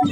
Ad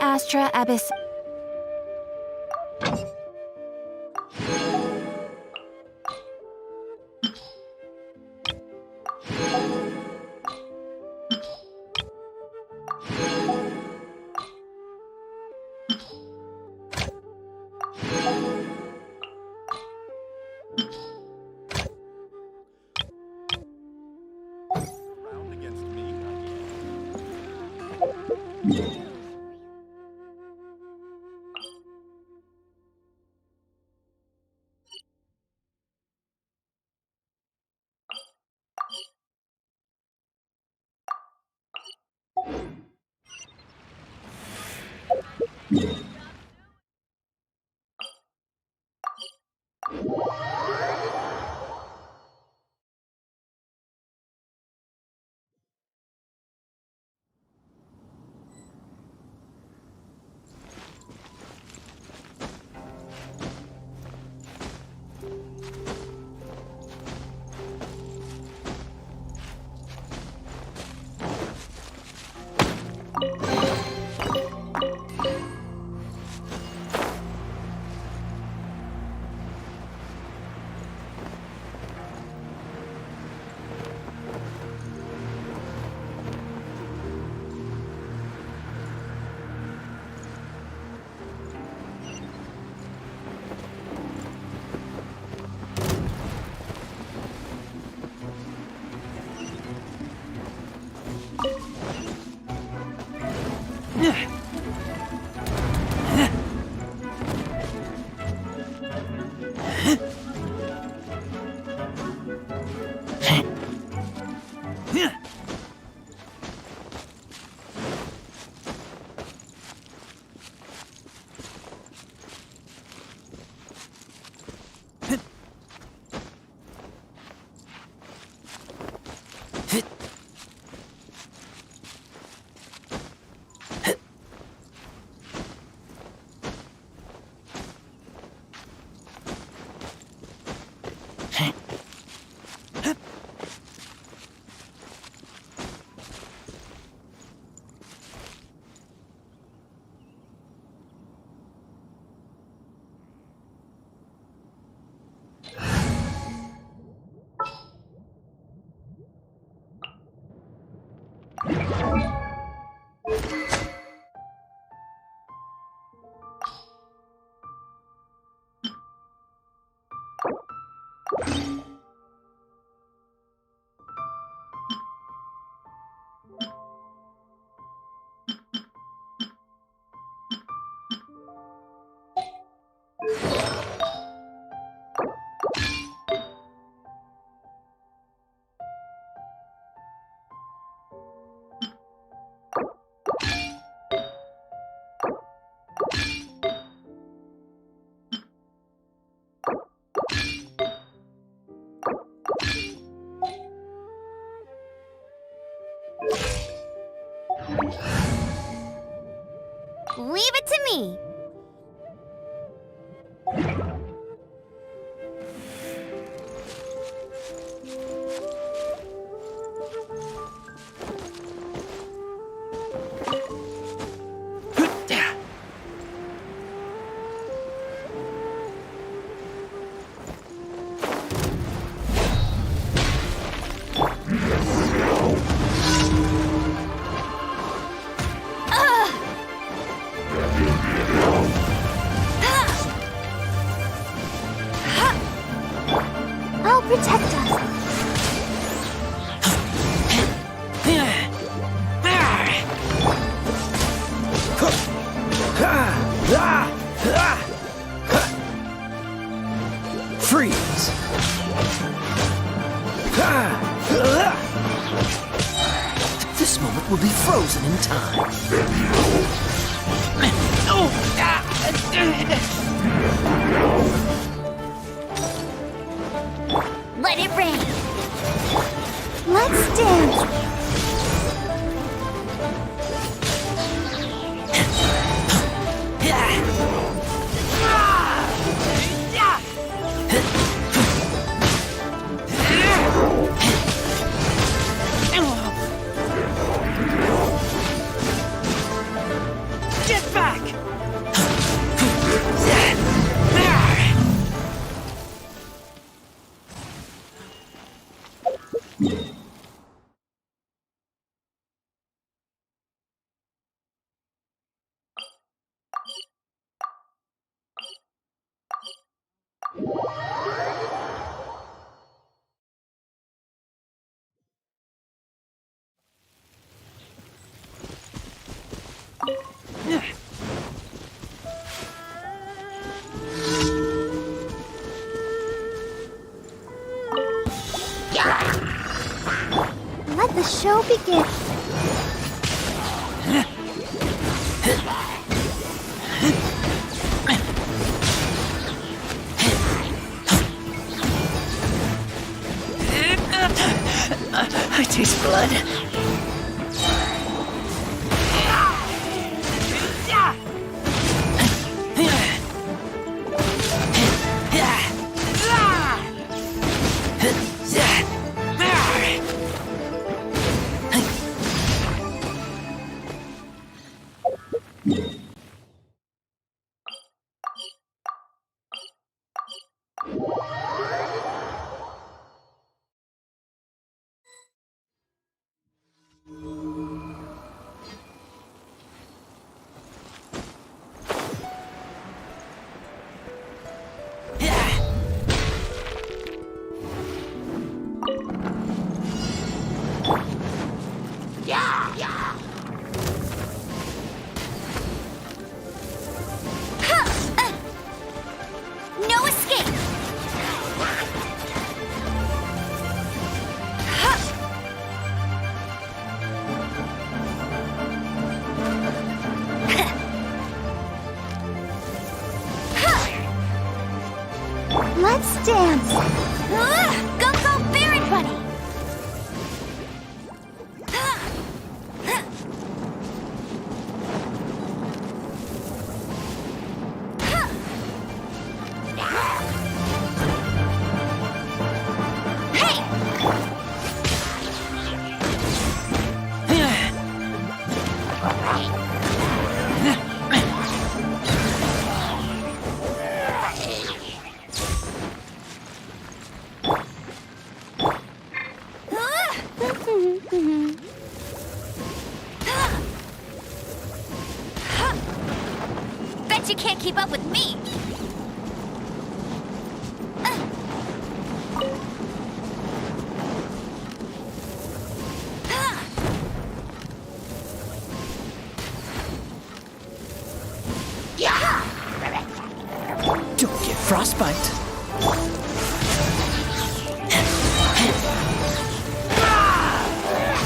Astra Abyss. Leave it to me. protect us. Freeze! This moment will be frozen in time. Let it rain. Let's dance. Get back! Let the show begin. I taste blood. No escape. Let's dance. Go, go, Baron Bunny. Bet you can't keep up with me. Don't get frostbite.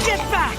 Get back!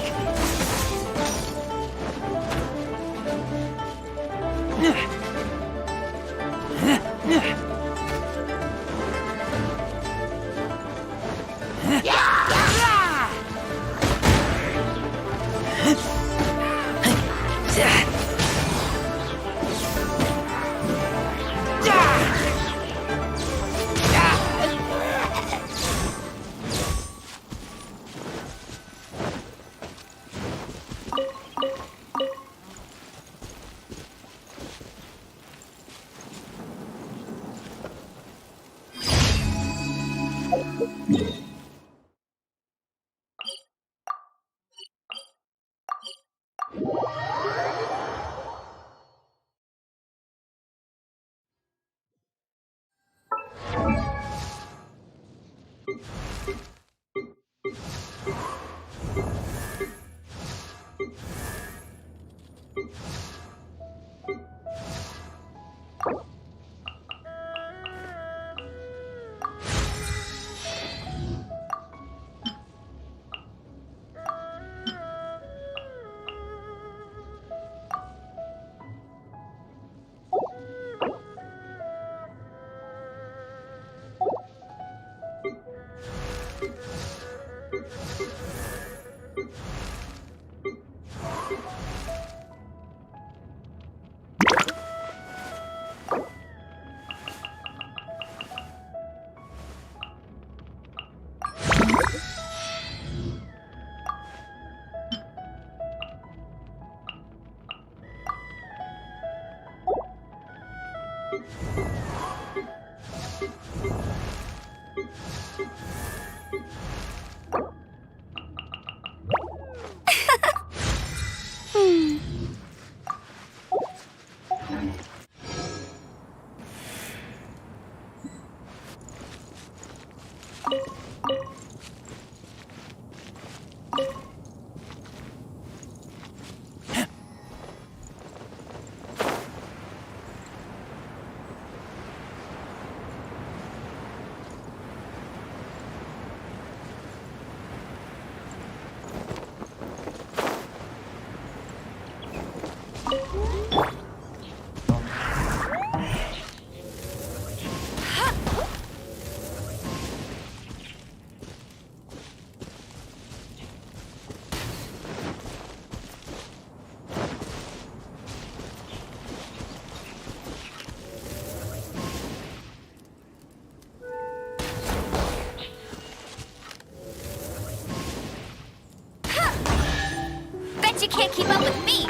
Bet you can't keep up with me.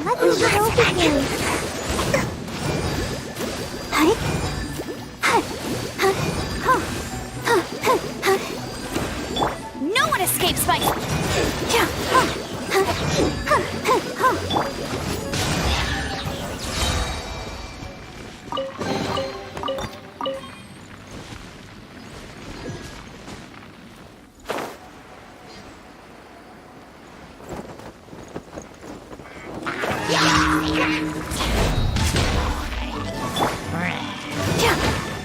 Let the show begin. No one escapes my...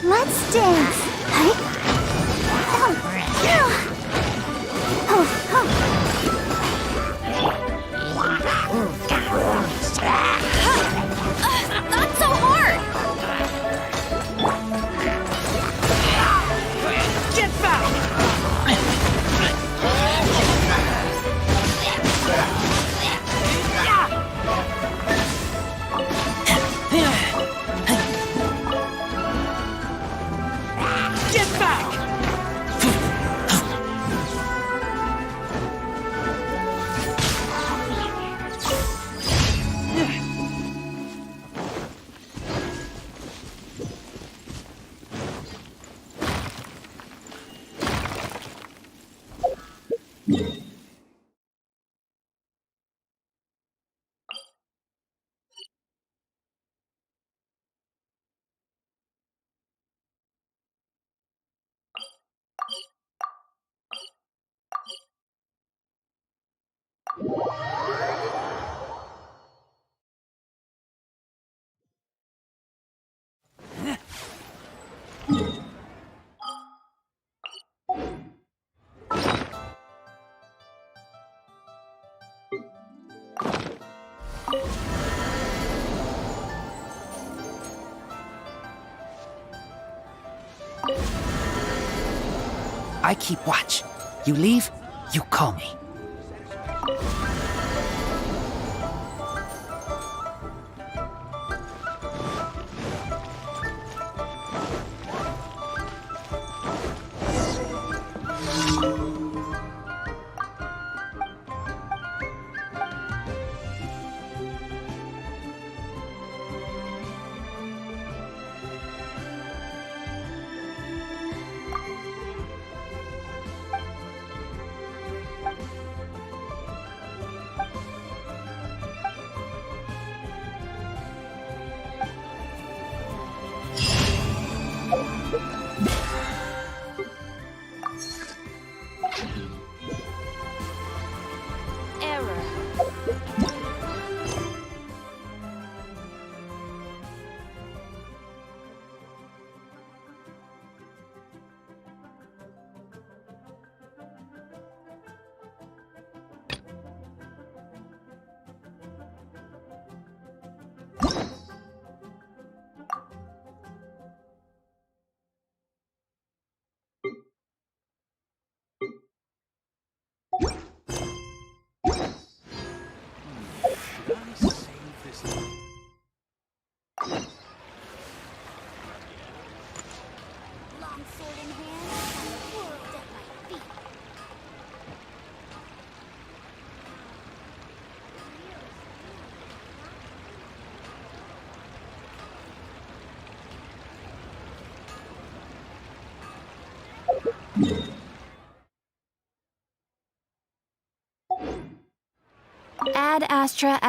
Let's dance. Not so hard. Get back! Get back! I keep watch. You leave, you call me. Ad Astra.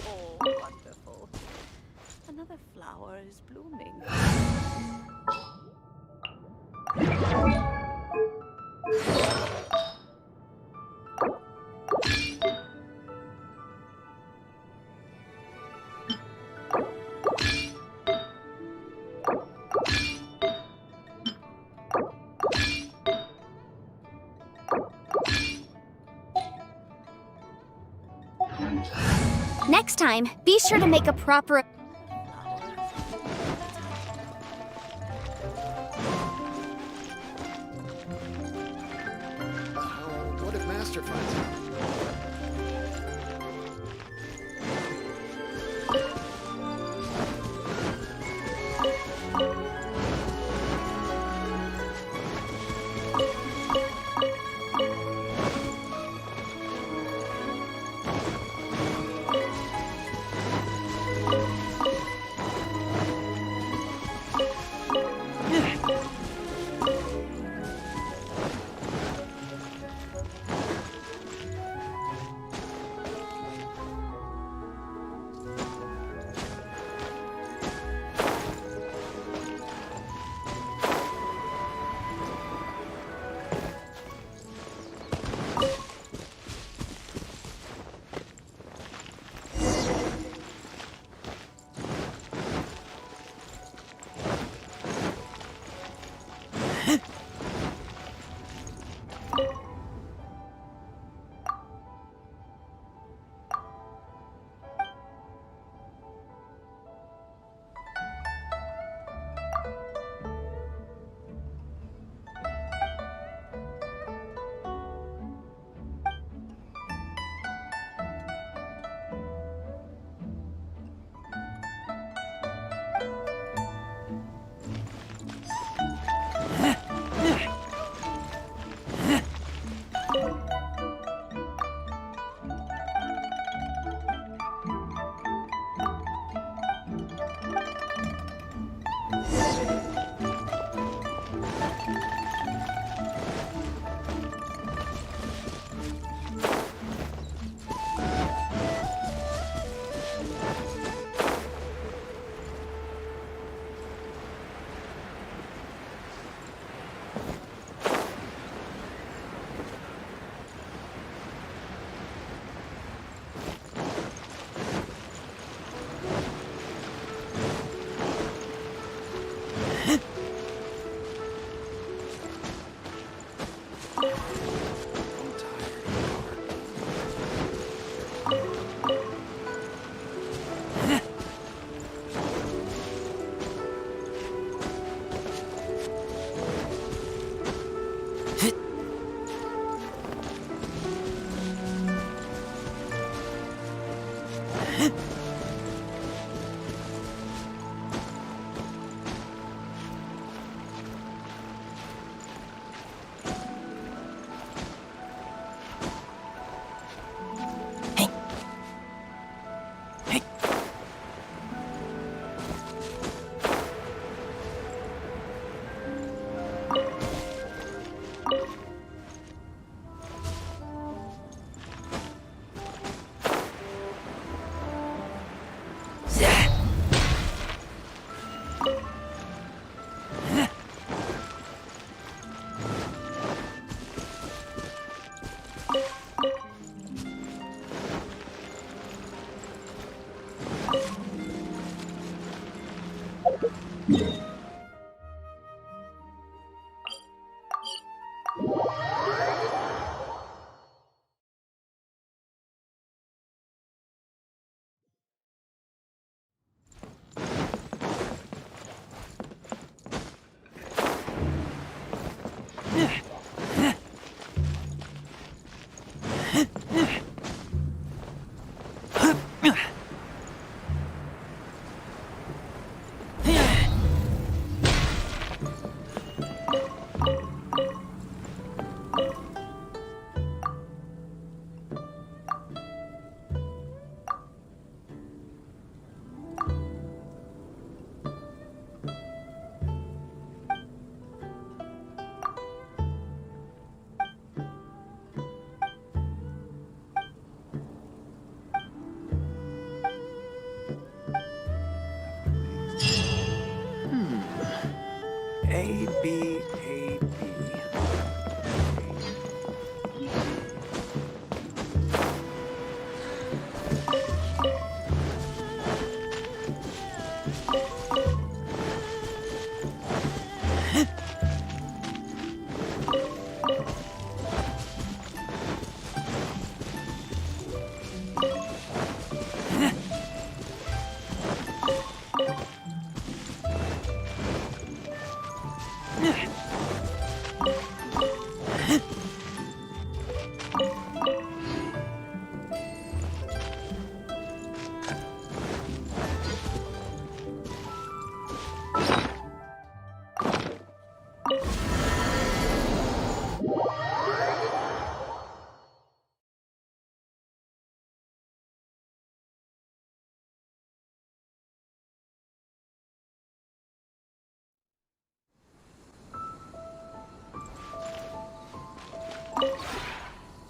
Oh, wonderful. Another flower is blooming. Next time, be sure to make a proper. What if Master finds out?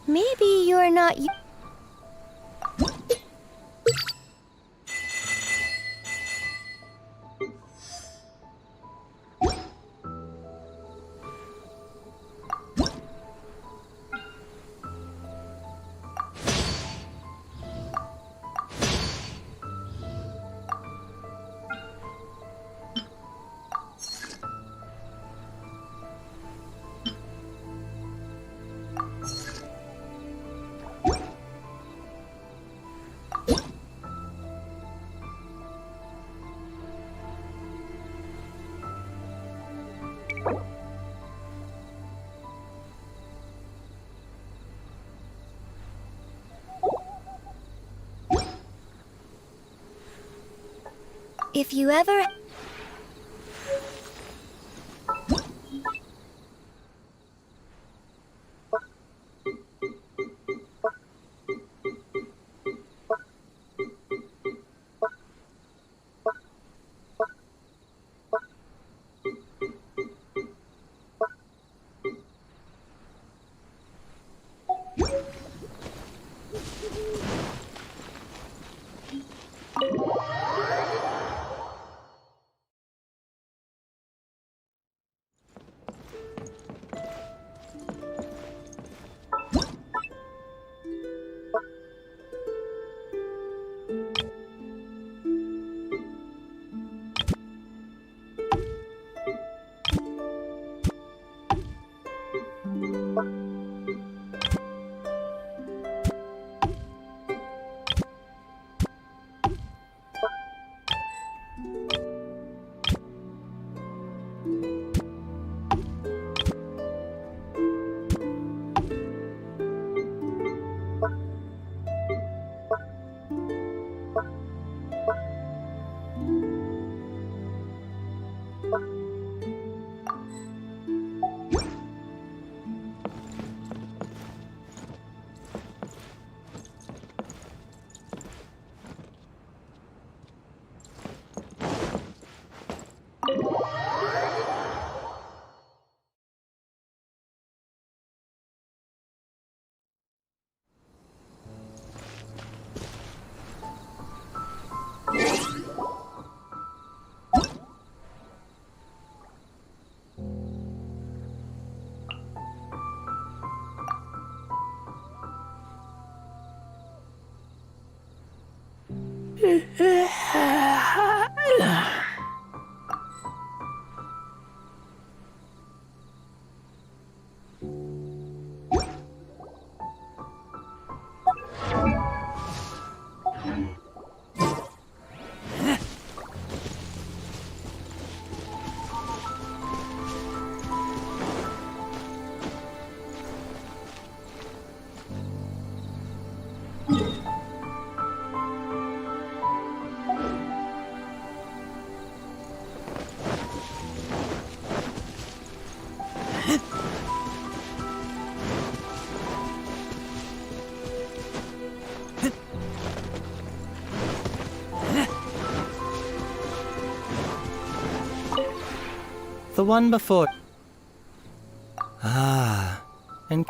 Maybe you're not. If you ever. The one before. Ah, and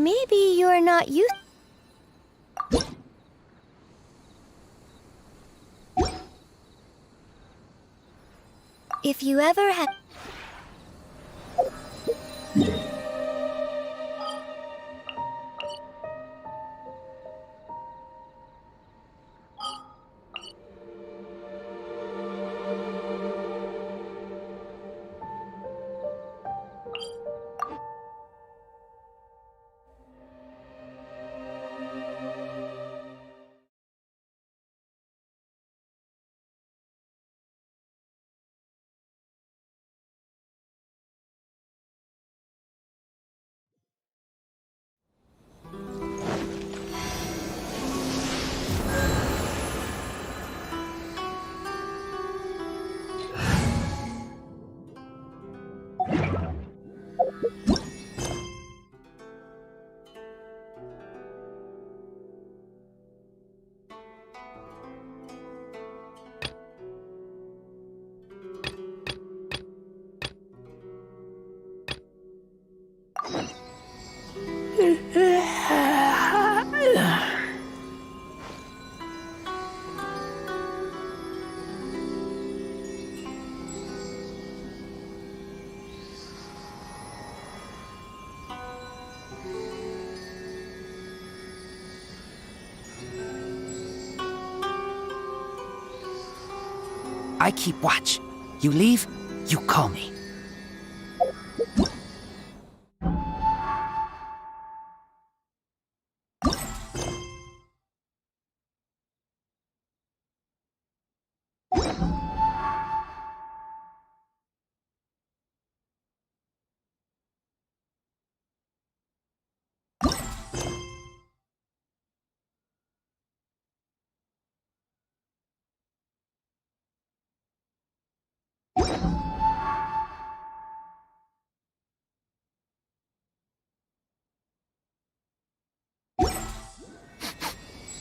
Maybe you're not used. If you ever had. I keep watch. You leave, you call me.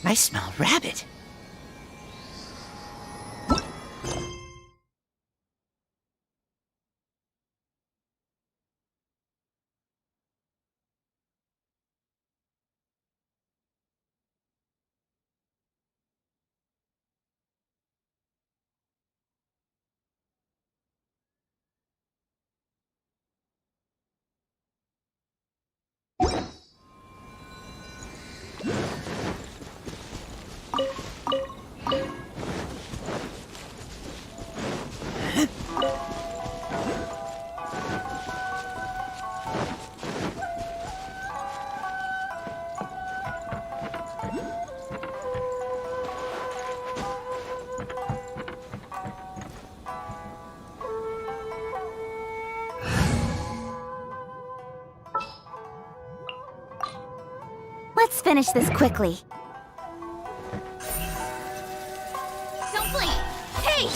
I smell rabbit. Let's finish this quickly. Don't blink! Hey!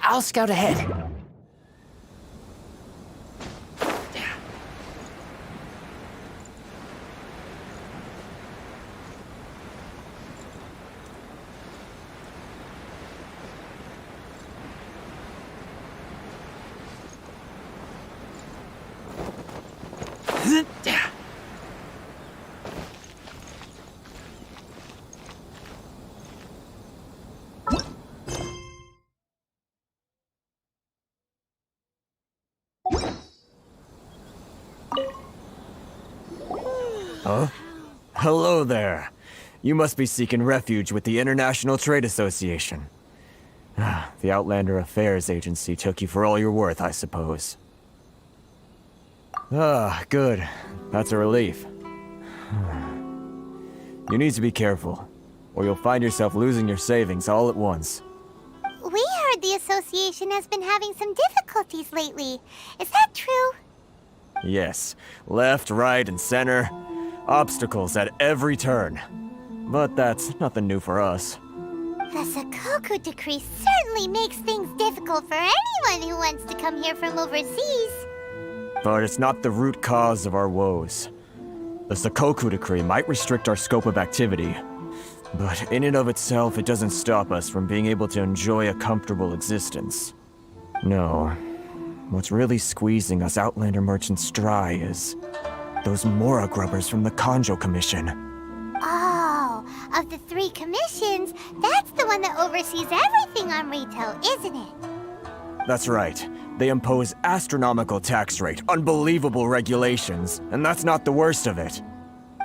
I'll scout ahead. Huh? Hello there. You must be seeking refuge with the International Trade Association. The Outlander Affairs Agency took you for all you're worth, I suppose. Good. That's a relief. You need to be careful, or you'll find yourself losing your savings all at once. We heard the association has been having some difficulties lately. Is that true? Yes. Left, right, and center. Obstacles at every turn. But that's nothing new for us. The Sakoku decree certainly makes things difficult for anyone who wants to come here from overseas. But it's not the root cause of our woes. The Sakoku decree might restrict our scope of activity, but in and of itself, it doesn't stop us from being able to enjoy a comfortable existence. No. What's really squeezing us Outlander merchants dry is those Mora grubbers from the Kanjo Commission. Oh, of the 3 commissions, that's the one that oversees everything on retail, isn't it? That's right. They impose astronomical tax rate, unbelievable regulations, and that's not the worst of it.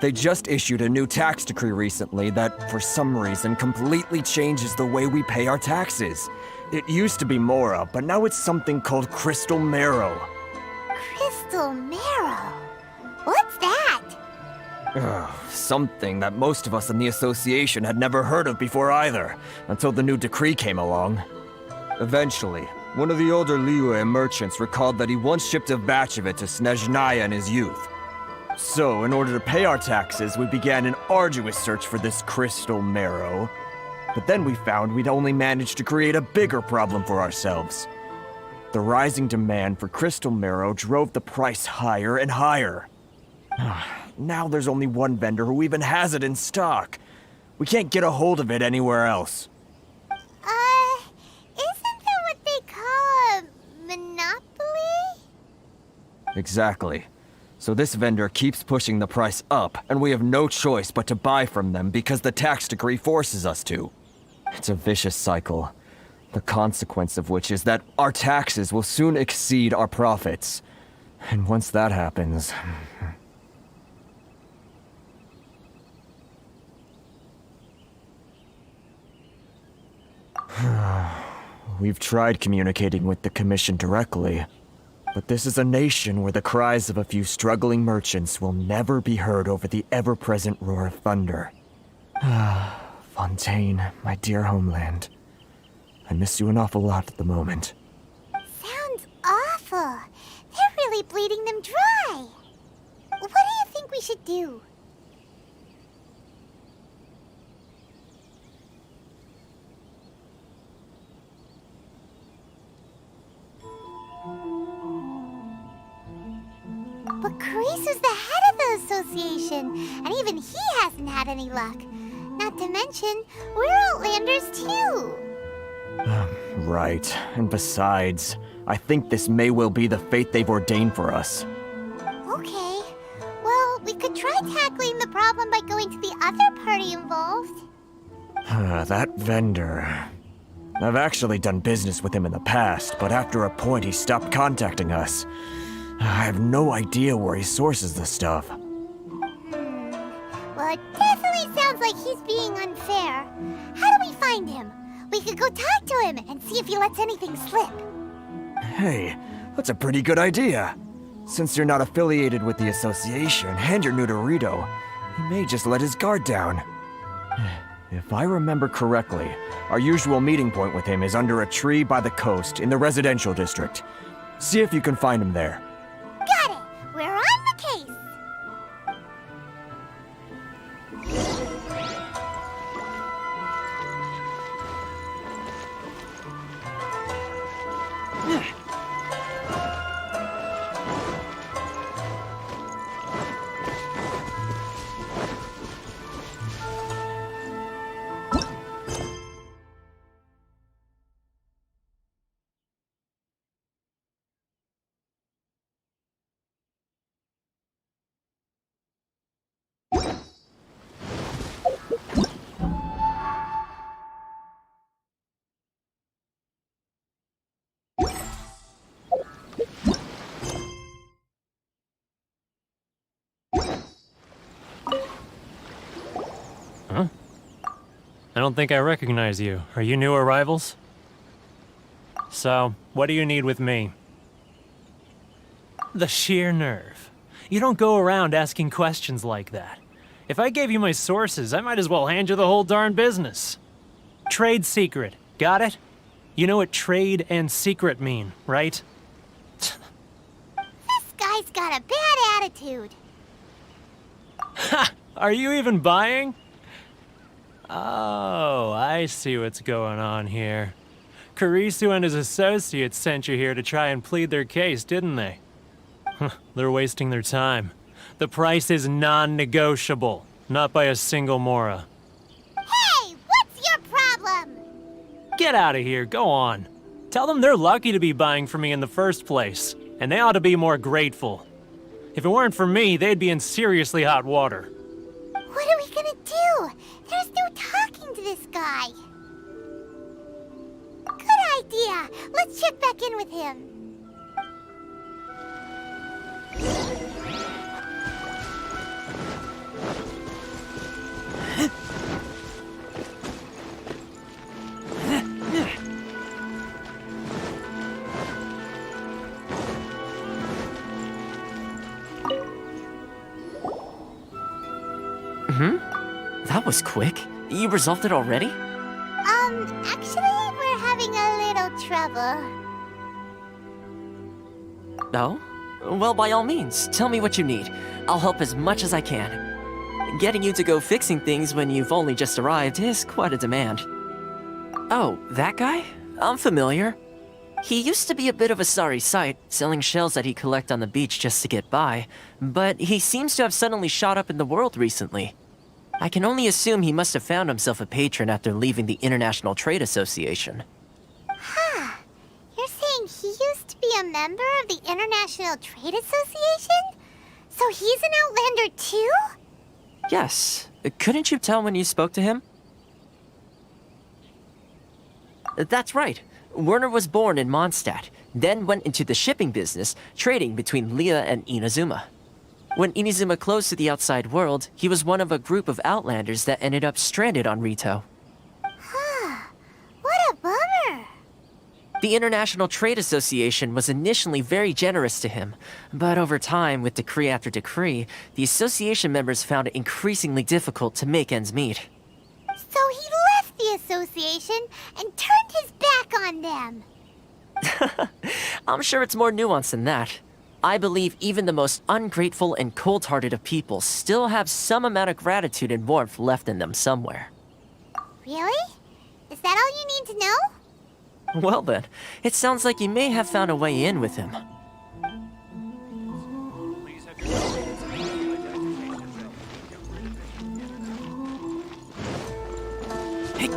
They just issued a new tax decree recently that, for some reason, completely changes the way we pay our taxes. It used to be Mora, but now it's something called Crystal Marrow. Crystal Marrow? What's that? Something that most of us in the association had never heard of before either, until the new decree came along. Eventually, one of the older Liyue merchants recalled that he once shipped a batch of it to Snezhnaya in his youth. So, in order to pay our taxes, we began an arduous search for this Crystal Marrow. But then we found we'd only managed to create a bigger problem for ourselves. The rising demand for Crystal Marrow drove the price higher and higher. Now there's only one vendor who even has it in stock. We can't get a hold of it anywhere else. Isn't that what they call a monopoly? Exactly. So this vendor keeps pushing the price up, and we have no choice but to buy from them because the tax decree forces us to. It's a vicious cycle, the consequence of which is that our taxes will soon exceed our profits. And once that happens... We've tried communicating with the Commission directly, but this is a nation where the cries of a few struggling merchants will never be heard over the ever-present roar of thunder. Fontaine, my dear homeland. I miss you an awful lot at the moment. Sounds awful. They're really bleeding them dry. What do you think we should do? But Karisu's the head of the association, and even he hasn't had any luck. Not to mention, we're Outlanders too. Right. And besides, I think this may well be the fate they've ordained for us. Okay. Well, we could try tackling the problem by going to the other party involved. That vendor... I've actually done business with him in the past, but after a point he stopped contacting us. I have no idea where he sources the stuff. Well, it definitely sounds like he's being unfair. How do we find him? We could go talk to him and see if he lets anything slip. Hey, that's a pretty good idea. Since you're not affiliated with the association and you're new to Rito, he may just let his guard down. If I remember correctly, our usual meeting point with him is under a tree by the coast in the residential district. See if you can find him there. Got it! We're on the case! I don't think I recognize you. Are you new arrivals? So, what do you need with me? The sheer nerve. You don't go around asking questions like that. If I gave you my sources, I might as well hand you the whole darn business. Trade secret. Got it? You know what trade and secret mean, right? This guy's got a bad attitude. Ha! Are you even buying? Oh, I see what's going on here. Karisu and his associates sent you here to try and plead their case, didn't they? They're wasting their time. The price is non-negotiable, not by a single Mora. Hey, what's your problem? Get out of here, go on. Tell them they're lucky to be buying from me in the first place, and they ought to be more grateful. If it weren't for me, they'd be in seriously hot water. What are we gonna do? There's no talking to this guy. Good idea! Let's check back in with him. That was quick. You resolved it already? Actually, we're having a little trouble. Oh? Well, by all means, tell me what you need. I'll help as much as I can. Getting you to go fixing things when you've only just arrived is quite a demand. Oh, that guy? I'm familiar. He used to be a bit of a sorry sight, selling shells that he collect on the beach just to get by, but he seems to have suddenly shot up in the world recently. I can only assume he must have found himself a patron after leaving the International Trade Association. Huh. You're saying he used to be a member of the International Trade Association? So he's an Outlander too? Yes. Couldn't you tell when you spoke to him? That's right. Werner was born in Mondstadt, then went into the shipping business, trading between Leah and Inazuma. When Inazuma closed to the outside world, he was one of a group of Outlanders that ended up stranded on Rito. Huh. What a bummer. The International Trade Association was initially very generous to him, but over time, with decree after decree, the association members found it increasingly difficult to make ends meet. So he left the association and turned his back on them. I'm sure it's more nuanced than that. I believe even the most ungrateful and cold-hearted of people still have some amount of gratitude and warmth left in them somewhere. Really? Is that all you need to know? Well then, it sounds like you may have found a way in with him. Hey.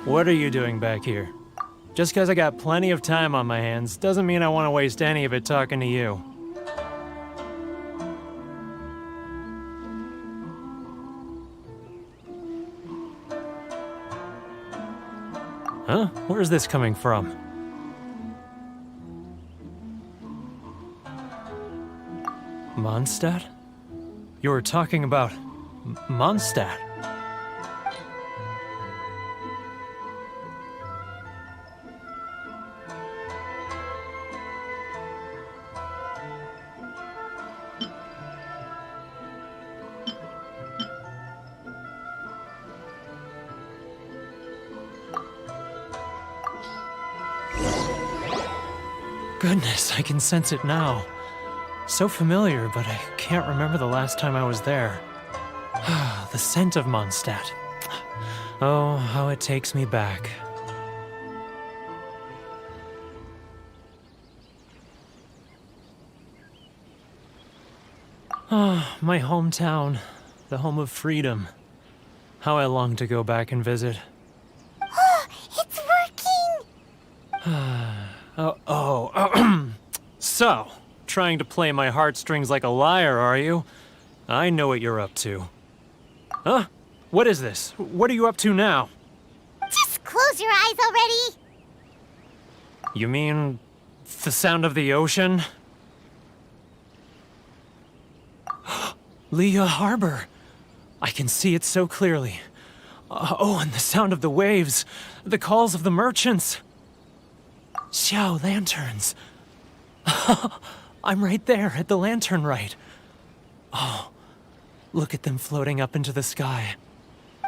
What are you doing back here? Just because I got plenty of time on my hands doesn't mean I want to waste any of it talking to you. Huh? Where's this coming from? Mondstadt? You were talking about Mondstadt. Goodness, I can sense it now. So familiar, but I can't remember the last time I was there. The scent of Mondstadt. Oh, how it takes me back. Ah, my hometown. The home of freedom. How I long to go back and visit. It's working! So, trying to play my heartstrings like a liar, are you? I know what you're up to. Huh? What is this? What are you up to now? Just close your eyes already! You mean the sound of the ocean? Leah Harbor. I can see it so clearly. Oh, and the sound of the waves. The calls of the merchants. Xiao lanterns. I'm right there at the lantern right. Oh, look at them floating up into the sky.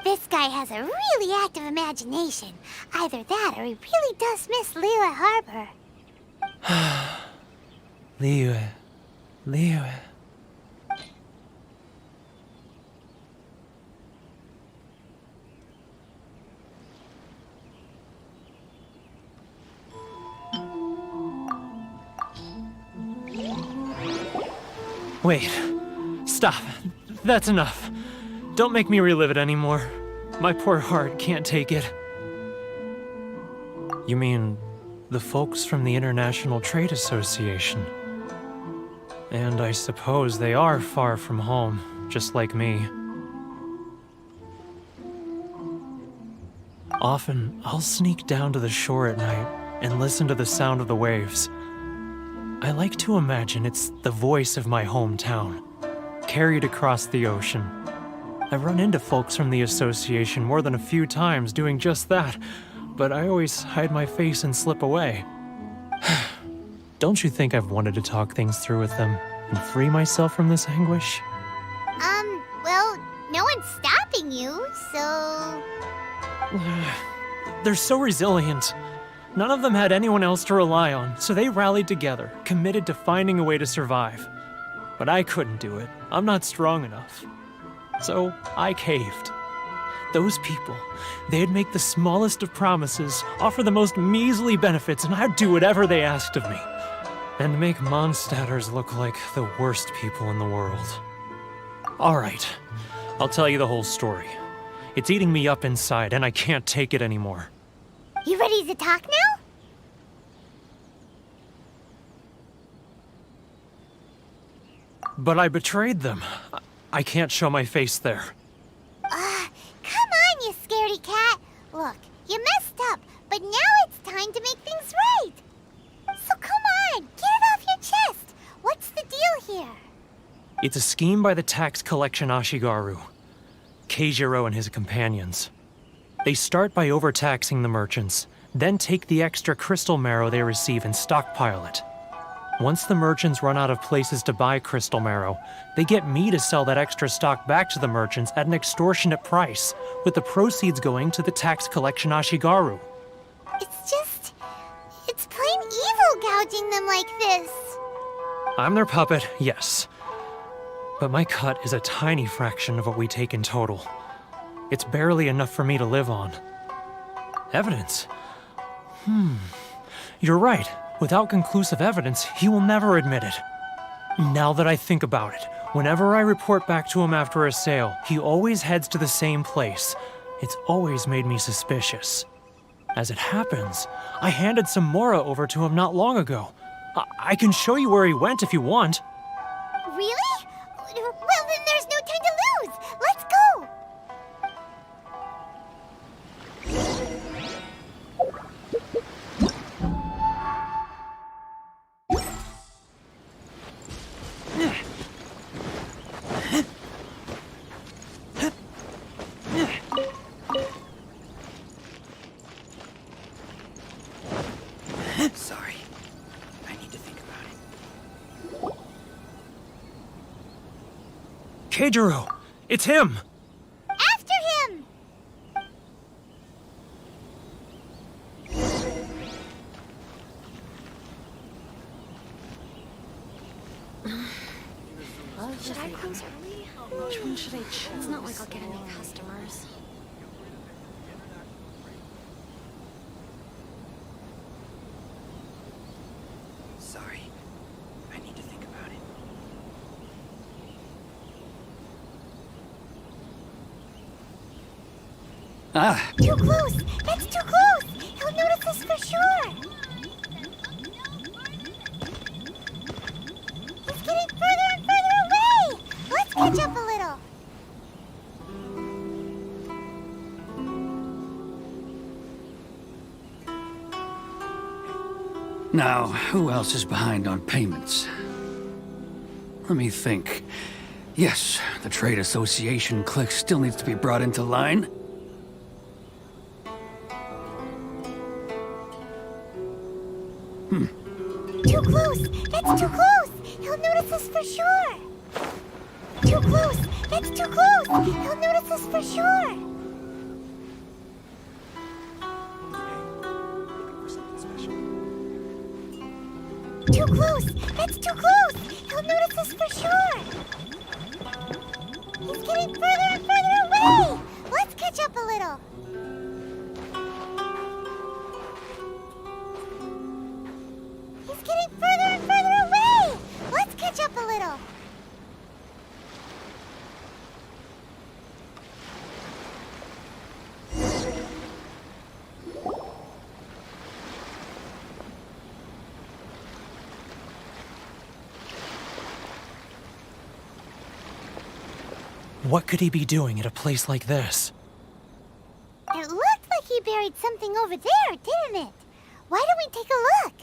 This guy has a really active imagination. Either that or he really does miss Liyue Harbor. Liyue. Wait. Stop. That's enough. Don't make me relive it anymore. My poor heart can't take it. You mean the folks from the International Trade Association? And I suppose they are far from home, just like me. Often, I'll sneak down to the shore at night and listen to the sound of the waves. I like to imagine it's the voice of my hometown, carried across the ocean. I've run into folks from the association more than a few times doing just that, but I always hide my face and slip away. Don't you think I've wanted to talk things through with them and free myself from this anguish? Well, no one's stopping you, so... They're so resilient. None of them had anyone else to rely on, so they rallied together, committed to finding a way to survive. But I couldn't do it. I'm not strong enough. So I caved. Those people, they'd make the smallest of promises, offer the most measly benefits, and I'd do whatever they asked of me. And make Mondstadters look like the worst people in the world. Alright, I'll tell you the whole story. It's eating me up inside, and I can't take it anymore. You ready to talk now? But I betrayed them. I can't show my face there. Come on, you scaredy cat. Look, you messed up, but now it's time to make things right. So come on, get it off your chest. What's the deal here? It's a scheme by the tax collection Ashigaru, Keijiro and his companions. They start by overtaxing the merchants, then take the extra crystal marrow they receive and stockpile it. Once the merchants run out of places to buy crystal marrow, they get me to sell that extra stock back to the merchants at an extortionate price, with the proceeds going to the tax collection Ashigaru. It's plain evil gouging them like this. I'm their puppet, yes. But my cut is a tiny fraction of what we take in total. It's barely enough for me to live on. Evidence? You're right. Without conclusive evidence, he will never admit it. Now that I think about it, whenever I report back to him after a sale, he always heads to the same place. It's always made me suspicious. As it happens, I handed some Mora over to him not long ago. I can show you where he went if you want. Really? Well, then there's no time to lose. Let's go. Sorry. I need to think about it. Keijiro! It's him! After him! Should I close early? Which one should I choose? It's not like I'll get any customers. Sorry. I need to think about it. Ah! Too close! That's too close! He'll notice us for sure! He's getting further and further away! Let's catch up a little! Now, who else is behind on payments? Let me think. Yes, the trade association clique still needs to be brought into line. Too close! That's too close! He'll notice us for sure! Too close! That's too close! He'll notice us for sure! Too close! That's too close! He'll notice us for sure! He's getting further and further away! Let's catch up a little! He's getting further and further away! Let's catch up a little! What could he be doing at a place like this? It looked like he buried something over there, didn't it? Why don't we take a look?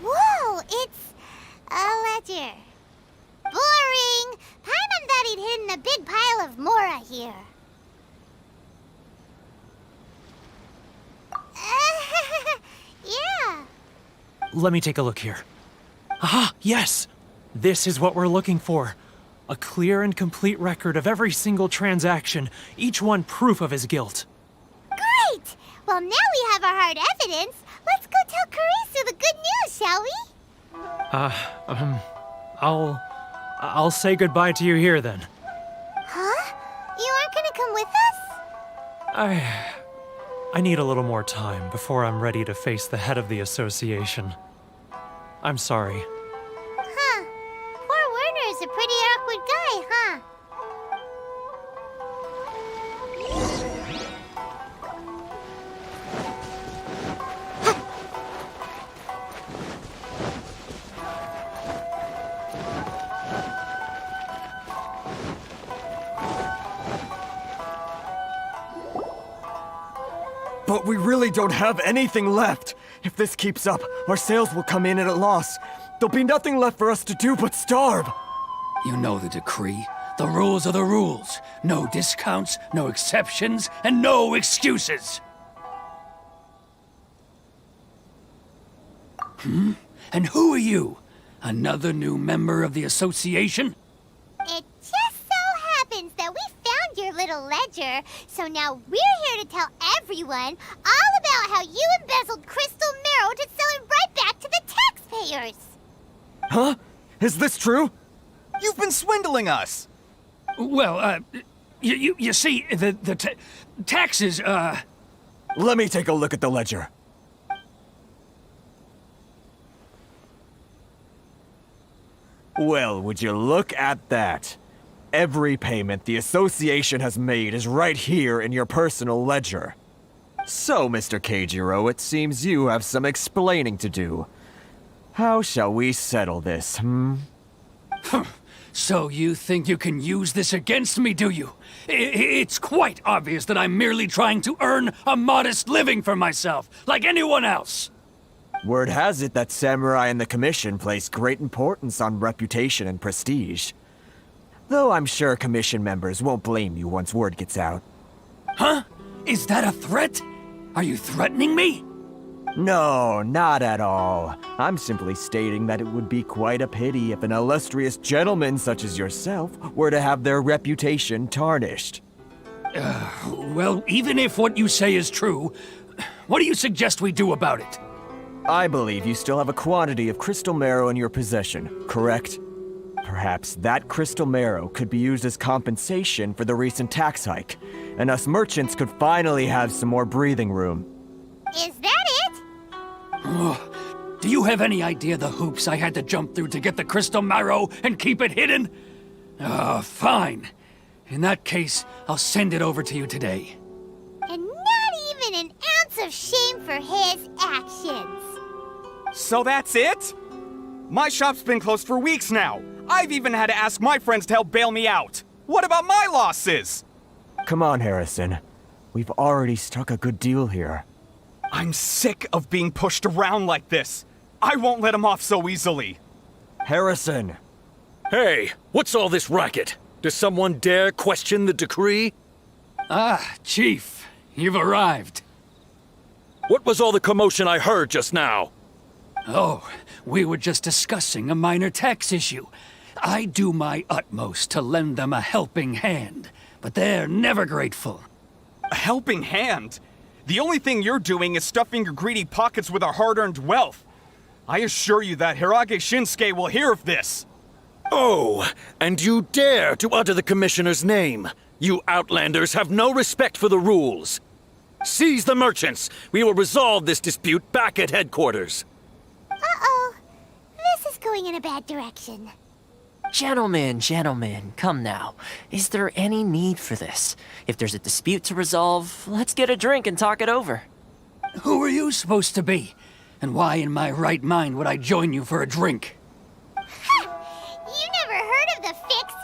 Whoa, it's a ledger. Boring! Paimon thought he'd hidden a big pile of Mora here. Yeah. Let me take a look here. Ah, yes! This is what we're looking for. A clear and complete record of every single transaction, each one proof of his guilt. Great! Well, now we have our hard evidence. Let's go tell Karisu the good news, shall we? I'll say goodbye to you here then. Huh? You aren't gonna come with us? I need a little more time before I'm ready to face the head of the association. I'm sorry. Huh. Poor Werner's a pretty awkward guy, huh? But we really don't have anything left. If this keeps up, our sales will come in at a loss. There'll be nothing left for us to do but starve. You know the decree. The rules are the rules. No discounts, no exceptions, and no excuses. And who are you? Another new member of the association? It just so happens that we found your little ledger, so now we're here to tell everyone all about how you embezzled crystal marrow to sell it right back to the taxpayers. Huh? Is this true? You've been swindling us! Well, you see, the taxes, Let me take a look at the ledger. Well, would you look at that? Every payment the association has made is right here in your personal ledger. So, Mr. Keijiro, it seems you have some explaining to do. How shall we settle this, So you think you can use this against me, do you? It's quite obvious that I'm merely trying to earn a modest living for myself, like anyone else. Word has it that samurai and the commission place great importance on reputation and prestige. Though I'm sure commission members won't blame you once word gets out. Huh? Is that a threat? Are you threatening me? No, not at all. I'm simply stating that it would be quite a pity if an illustrious gentleman such as yourself were to have their reputation tarnished. Well, even if what you say is true, what do you suggest we do about it? I believe you still have a quantity of crystal marrow in your possession, correct? Perhaps that crystal marrow could be used as compensation for the recent tax hike, and us merchants could finally have some more breathing room. Is that it? Do you have any idea the hoops I had to jump through to get the crystal marrow and keep it hidden? Fine. In that case, I'll send it over to you today. And not even an ounce of shame for his actions. So that's it? My shop's been closed for weeks now. I've even had to ask my friends to help bail me out. What about my losses? Come on, Harrison. We've already struck a good deal here. I'm sick of being pushed around like this. I won't let him off so easily. Harrison! Hey, what's all this racket? Does someone dare question the decree? Ah, Chief, you've arrived. What was all the commotion I heard just now? Oh, we were just discussing a minor tax issue. I do my utmost to lend them a helping hand, but they're never grateful. A helping hand? The only thing you're doing is stuffing your greedy pockets with our hard-earned wealth. I assure you that Hirage Shinsuke will hear of this. Oh, and you dare to utter the Commissioner's name. You Outlanders have no respect for the rules. Seize the merchants. We will resolve this dispute back at headquarters. Uh-oh. This is going in a bad direction. Gentlemen, come now. Is there any need for this? If there's a dispute to resolve, let's get a drink and talk it over. Who are you supposed to be? And why in my right mind would I join you for a drink? You never heard of the Fixer?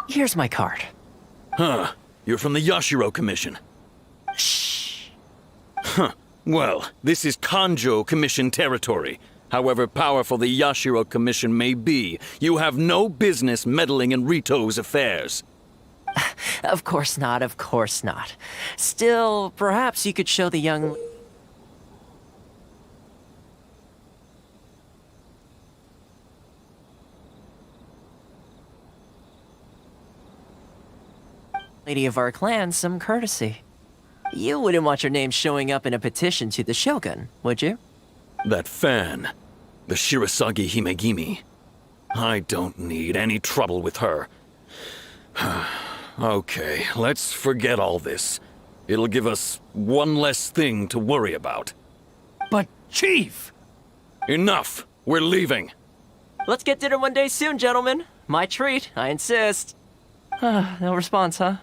Here's my card. Huh. You're from the Yashiro Commission. Shh. Huh. Well, this is Kanjo Commission territory. However powerful the Yashiro Commission may be, you have no business meddling in Rito's affairs. Of course not. Still, perhaps you could show the young... lady of our clan some courtesy. You wouldn't want your name showing up in a petition to the Shogun, would you? That fan, the Shirasagi Himegimi. I don't need any trouble with her. Okay, let's forget all this. It'll give us one less thing to worry about. But, Chief! Enough! We're leaving. Let's get dinner one day soon, gentlemen. My treat, I insist. No response, huh?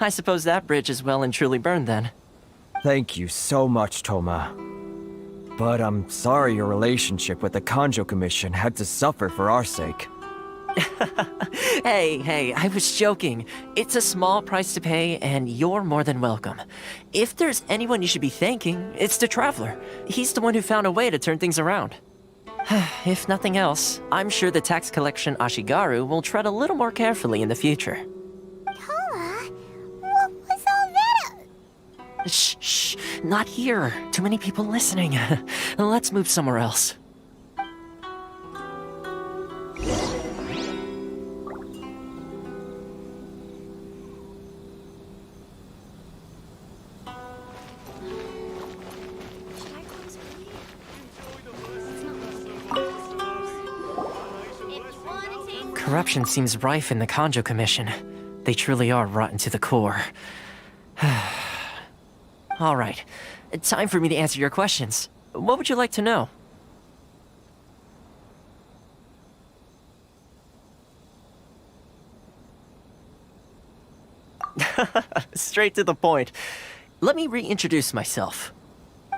I suppose that bridge is well and truly burned then. Thank you so much, Toma. But I'm sorry your relationship with the Kanjo Commission had to suffer for our sake. Hey, I was joking. It's a small price to pay, and you're more than welcome. If there's anyone you should be thanking, it's the Traveler. He's the one who found a way to turn things around. If nothing else, I'm sure the tax collection Ashigaru will tread a little more carefully in the future. Toma, what was all that? Shh, not here. Too many people listening. Let's move somewhere else. Corruption seems rife in the Kanjo Commission. They truly are rotten to the core. All right, time for me to answer your questions. What would you like to know? Straight to the point. Let me reintroduce myself.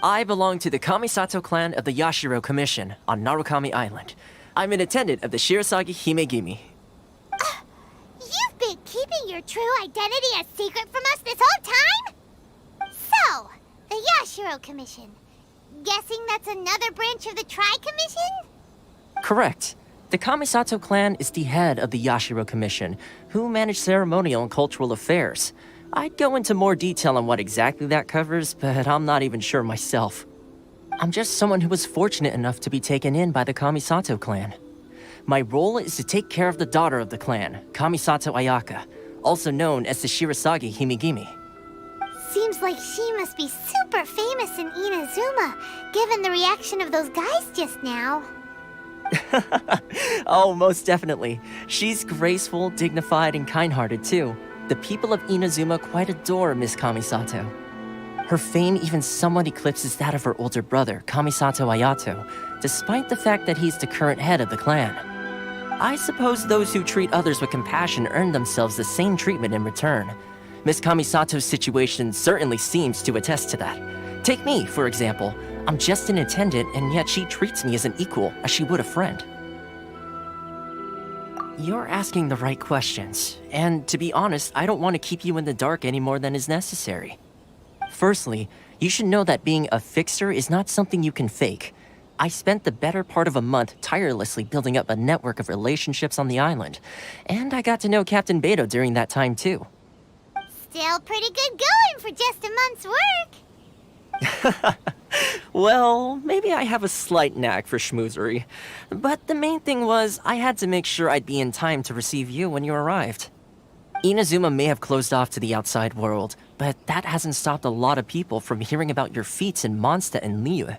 I belong to the Kamisato clan of the Yashiro Commission on Narukami Island. I'm an attendant of the Shirasagi Himegimi. You've been keeping your true identity a secret from us this whole time? So, the Yashiro Commission. Guessing that's another branch of the Tri-Commission? Correct. The Kamisato clan is the head of the Yashiro Commission, who manage ceremonial and cultural affairs. I'd go into more detail on what exactly that covers, but I'm not even sure myself. I'm just someone who was fortunate enough to be taken in by the Kamisato clan. My role is to take care of the daughter of the clan, Kamisato Ayaka, also known as the Shirasagi Himegimi. Seems like she must be super famous in Inazuma, given the reaction of those guys just now. Oh, most definitely. She's graceful, dignified, and kind-hearted too. The people of Inazuma quite adore Miss Kamisato. Her fame even somewhat eclipses that of her older brother, Kamisato Ayato, despite the fact that he's the current head of the clan. I suppose those who treat others with compassion earn themselves the same treatment in return. Miss Kamisato's situation certainly seems to attest to that. Take me, for example. I'm just an attendant, and yet she treats me as an equal, as she would a friend. You're asking the right questions, and to be honest, I don't want to keep you in the dark any more than is necessary. Firstly, you should know that being a fixer is not something you can fake. I spent the better part of a month tirelessly building up a network of relationships on the island, and I got to know Captain Beto during that time too. Still pretty good going for just a month's work. Well, maybe I have a slight knack for schmoozery, but the main thing was I had to make sure I'd be in time to receive you when you arrived. Inazuma may have closed off to the outside world, but that hasn't stopped a lot of people from hearing about your feats in Mondstadt and Liyue.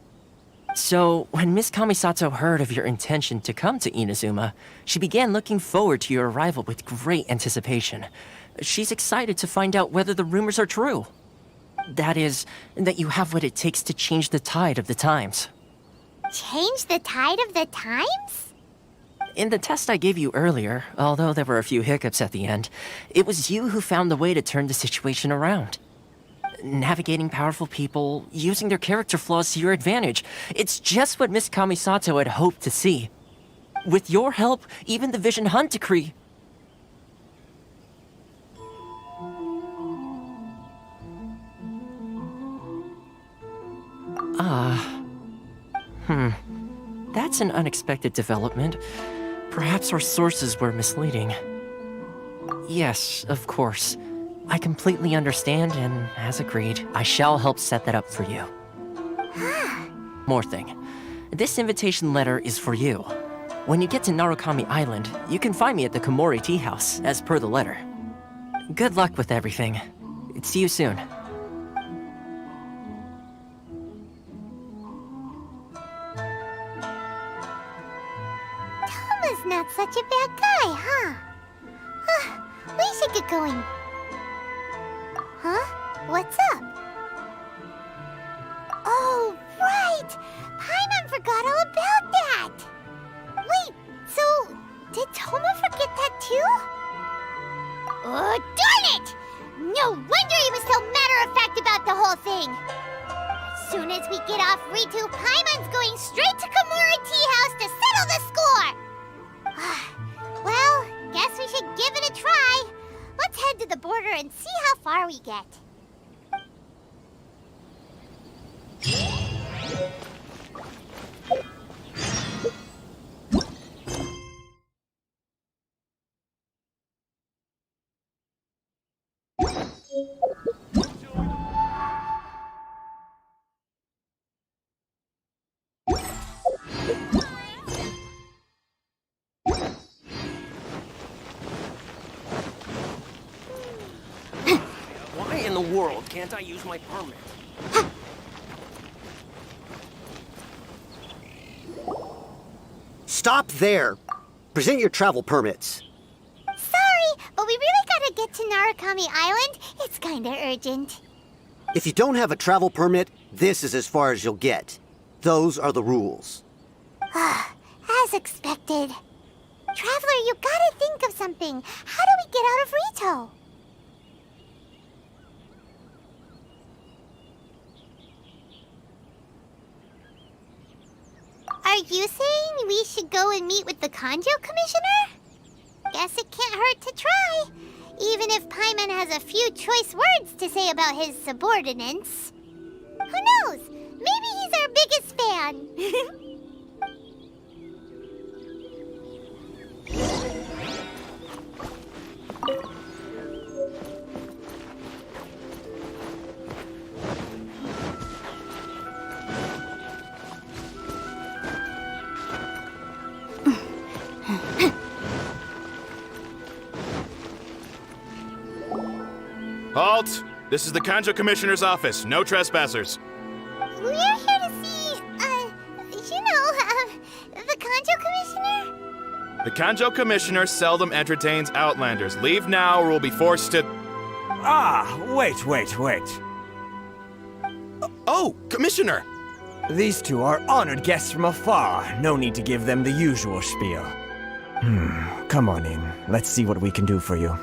So, when Miss Kamisato heard of your intention to come to Inazuma, she began looking forward to your arrival with great anticipation. She's excited to find out whether the rumors are true. That is, that you have what it takes to change the tide of the times. Change the tide of the times? In the test I gave you earlier, although there were a few hiccups at the end, it was you who found the way to turn the situation around. Navigating powerful people, using their character flaws to your advantage. It's just what Miss Kamisato had hoped to see. With your help, even the Vision Hunt decree... That's an unexpected development. Perhaps our sources were misleading. Yes, of course. I completely understand, and as agreed, I shall help set that up for you. More thing. This invitation letter is for you. When you get to Narukami Island, you can find me at the Komori Tea House, as per the letter. Good luck with everything. See you soon. Toma's not such a bad guy, huh? We should get going. Huh? What's up? Oh, right! Paimon forgot all about that! Wait, so did Toma forget that too? Oh, darn it! No wonder he was so matter-of-fact about the whole thing! As soon as we get off Ritu, Paimon's going straight to Komori Tea House to settle the score! Well, guess we should give it a try. Let's head to the border and see how far we get. Why in the world can't I use my permit? Stop there! Present your travel permits. Sorry, but we really gotta get to Narukami Island. It's kinda urgent. If you don't have a travel permit, this is as far as you'll get. Those are the rules. As expected. Traveler, you gotta think of something. How do we get out of Rito? Are you saying we should go and meet with the Kanjo Commissioner? Guess it can't hurt to try. Even if Paimon has a few choice words to say about his subordinates. Who knows? Maybe he's our biggest fan. Halt! This is the Kanjo Commissioner's office. No trespassers. We're here to see, the Kanjo Commissioner? The Kanjo Commissioner seldom entertains Outlanders. Leave now or we'll be forced to... Wait. Oh, Commissioner! These two are honored guests from afar. No need to give them the usual spiel. Come on in. Let's see what we can do for you.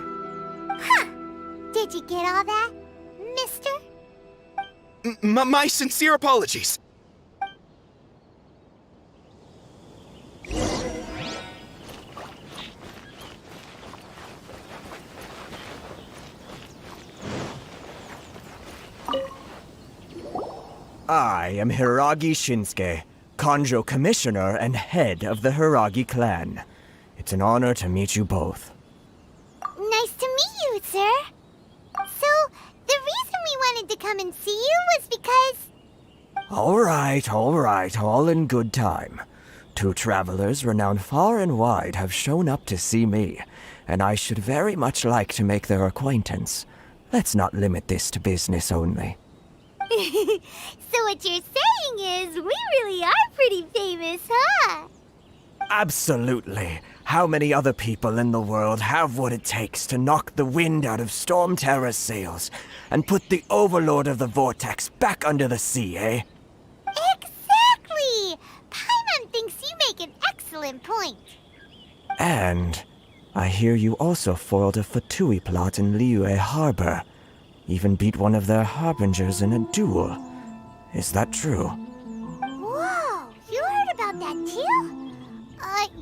Did you get all that, mister? My sincere apologies. I am Hiragi Shinsuke, Kanjo Commissioner and head of the Hiragi clan. It's an honor to meet you both. Nice to meet you, sir. So, the reason we wanted to come and see you was because... All right, all in good time. Two travelers renowned far and wide have shown up to see me, and I should very much like to make their acquaintance. Let's not limit this to business only. So what you're saying is, we really are pretty famous, huh? Absolutely. How many other people in the world have what it takes to knock the wind out of Storm Terror's sails and put the Overlord of the Vortex back under the sea, eh? Exactly! Paimon thinks you make an excellent point. And I hear you also foiled a Fatui plot in Liyue Harbor. Even beat one of their harbingers in a duel. Is that true? Whoa, you heard about that too?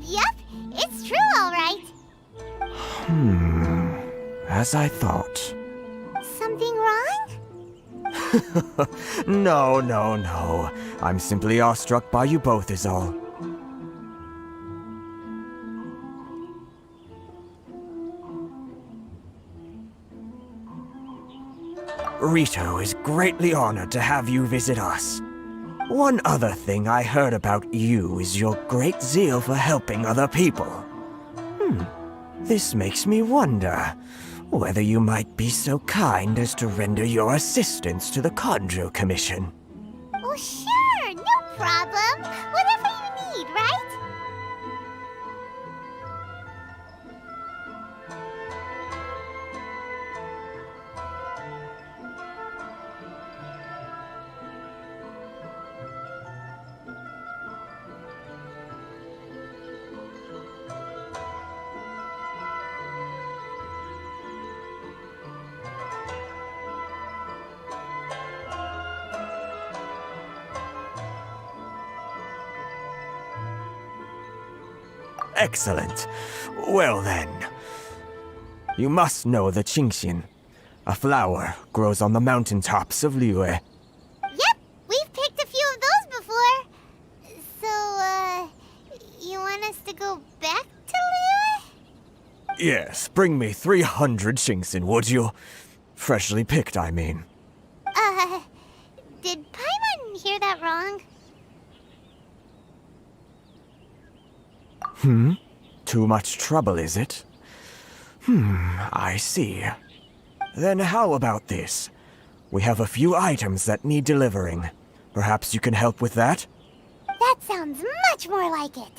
Yep, it's true, all right. As I thought. Something wrong? No. I'm simply awestruck by you both is all. Rito is greatly honored to have you visit us. One other thing I heard about you is your great zeal for helping other people. This makes me wonder whether you might be so kind as to render your assistance to the Kanjo Commission. Oh, sure, no problem. Whatever you need, right? Excellent. Well then. You must know the Qingxian. A flower grows on the mountaintops of Liyue. Yep, we've picked a few of those before. So, you want us to go back to Liyue? Yes, bring me 300 Qingxian, would you? Freshly picked, I mean. Did Paimon hear that wrong? Too much trouble, is it? I see. Then how about this? We have a few items that need delivering. Perhaps you can help with that? That sounds much more like it.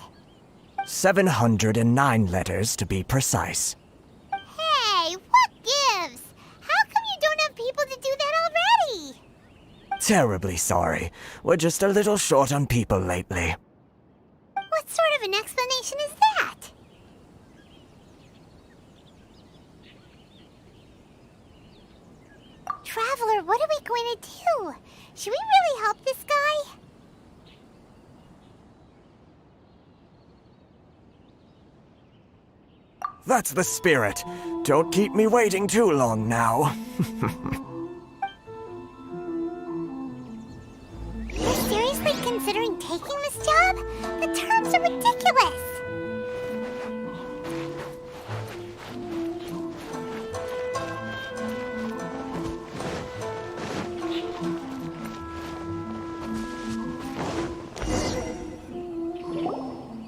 709 letters to be precise. Hey, what gives? How come you don't have people to do that already? Terribly sorry. We're just a little short on people lately. What sort of an explanation is that? Traveler, what are we going to do? Should we really help this guy? That's the spirit. Don't keep me waiting too long now. You're seriously considering taking this job? The terms are ridiculous.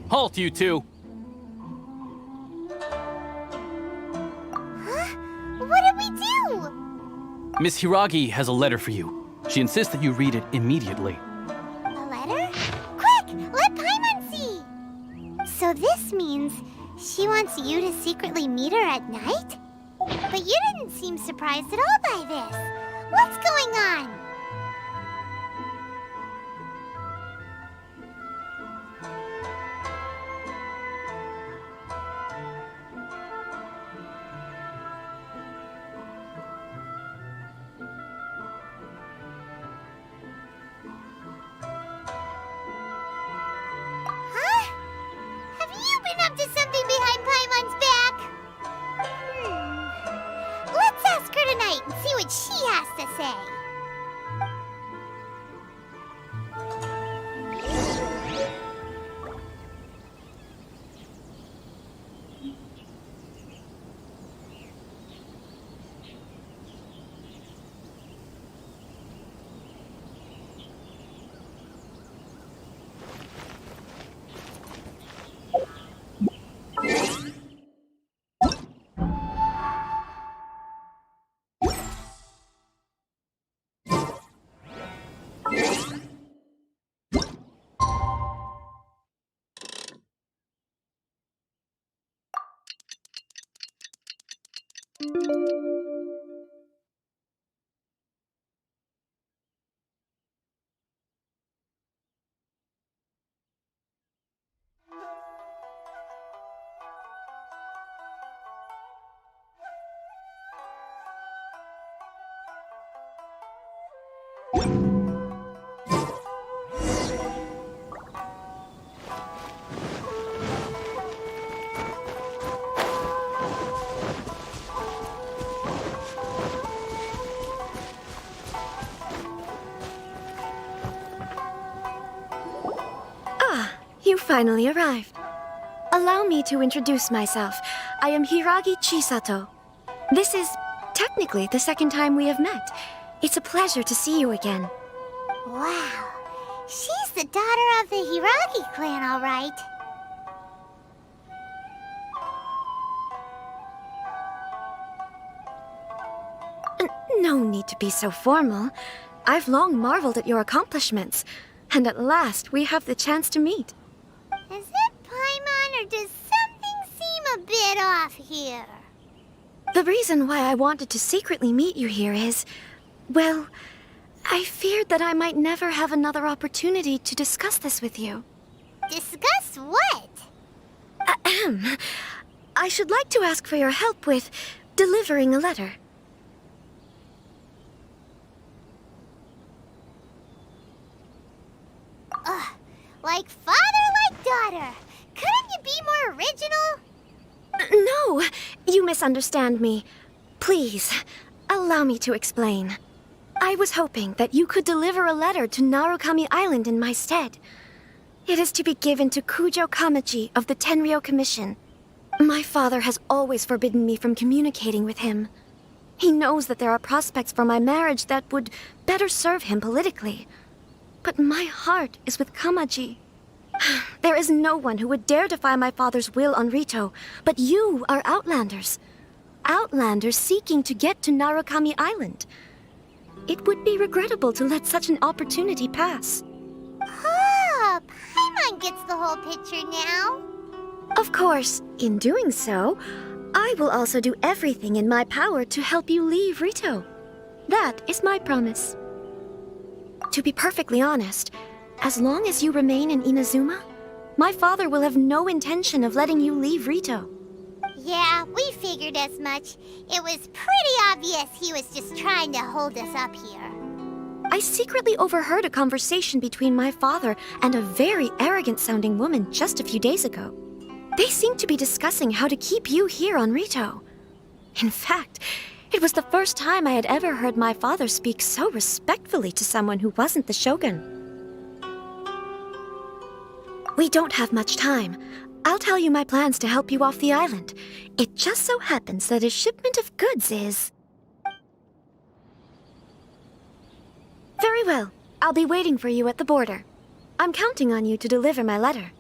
Halt, you two! Huh? What did we do? Miss Hiragi has a letter for you. She insists that you read it immediately. A letter? Quick, let Paimon see! So this means she wants you to secretly meet her at night? But you didn't seem surprised at all by this. What's going on? Up to something behind Paimon's back? Let's ask her tonight and see what she has to say. You finally arrived. Allow me to introduce myself. I am Hiragi Chisato. This is technically the second time we have met. It's a pleasure to see you again. Wow. She's the daughter of the Hiragi clan, all right. No need to be so formal. I've long marveled at your accomplishments, and at last we have the chance to meet. Is it Paimon, or does something seem a bit off here? The reason why I wanted to secretly meet you here is, well, I feared that I might never have another opportunity to discuss this with you. Discuss what? Ahem. I should like to ask for your help with delivering a letter. Ugh, like father, like daughter. Couldn't you be more original? No, you misunderstand me. Please, allow me to explain. I was hoping that you could deliver a letter to Narukami Island in my stead. It is to be given to Kujo Kamaji of the Tenryou Commission. My father has always forbidden me from communicating with him. He knows that there are prospects for my marriage that would better serve him politically. But my heart is with Kamaji. There is no one who would dare defy my father's will on Rito, but you are Outlanders. Outlanders seeking to get to Narukami Island. It would be regrettable to let such an opportunity pass. Oh, Paimon gets the whole picture now. Of course, in doing so, I will also do everything in my power to help you leave Rito. That is my promise. To be perfectly honest, as long as you remain in Inazuma, my father will have no intention of letting you leave Rito. Yeah, we figured as much. It was pretty obvious he was just trying to hold us up here. I secretly overheard a conversation between my father and a very arrogant-sounding woman just a few days ago. They seemed to be discussing how to keep you here on Rito. In fact, it was the first time I had ever heard my father speak so respectfully to someone who wasn't the shogun. We don't have much time. I'll tell you my plans to help you off the island. It just so happens that a shipment of goods is... Very well. I'll be waiting for you at the border. I'm counting on you to deliver my letter.